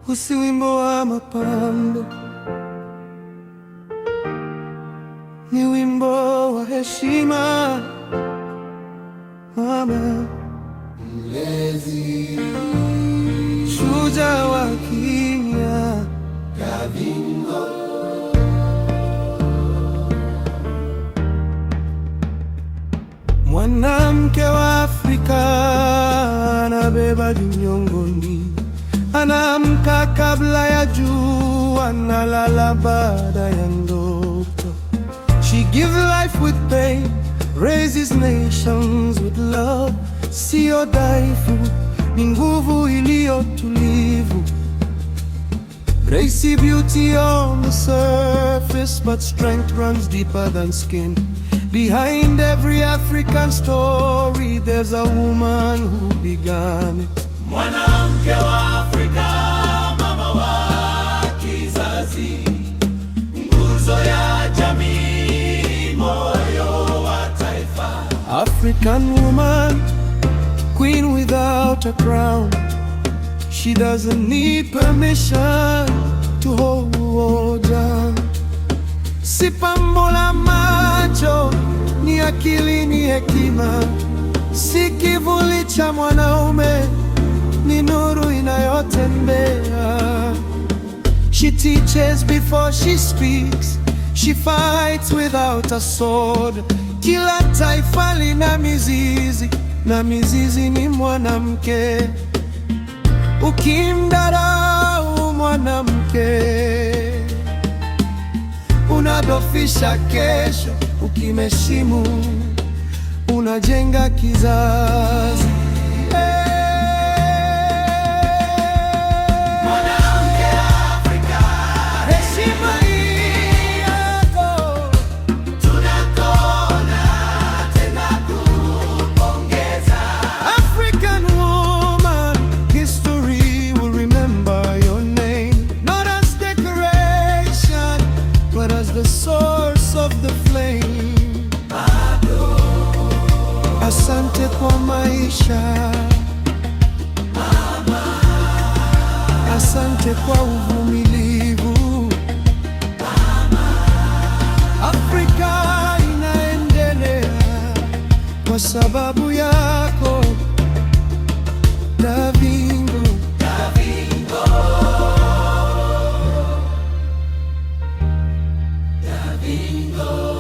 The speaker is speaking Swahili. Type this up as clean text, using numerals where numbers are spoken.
Usi wimbo wa mapambo, ni wimbo wa heshima. Mama mlezi, shujaa wa kimya, Davingo. Mwanamke wa Afrika anabeba nyongoni, anaamka kabla ya jua, analala baada ya ndoto. She gives life with pain, raises nations with love. Sio dhaifu, ni nguvu iliyo tulivu. Gracie beauty on the surface, but strength runs deeper than skin. Behind every African story, there's a woman who began it. Mwanamke wa Afrika, mama wa kizazi, nguzo ya jamii, moyo wa taifa. African woman, queen without a crown. She doesn't need permission to hold on. Si pambo la macho, ni akili, ni hekima. Si kivuli cha mwanaume, ni nuru inayotembea. She teaches before she speaks, she fights without a sword. Kila taifa lina mizizi, na mizizi ni mwanamke. Ukimdharau mwanamke, unadhoofisha kesho. Ukimheshimu, unajenga kizazi. The source of the flame. Asante kwa maisha Mama. Asante kwa uvumilivu Mama. Afrika inaendelea kwa sababu yako, Davingo. Davingo.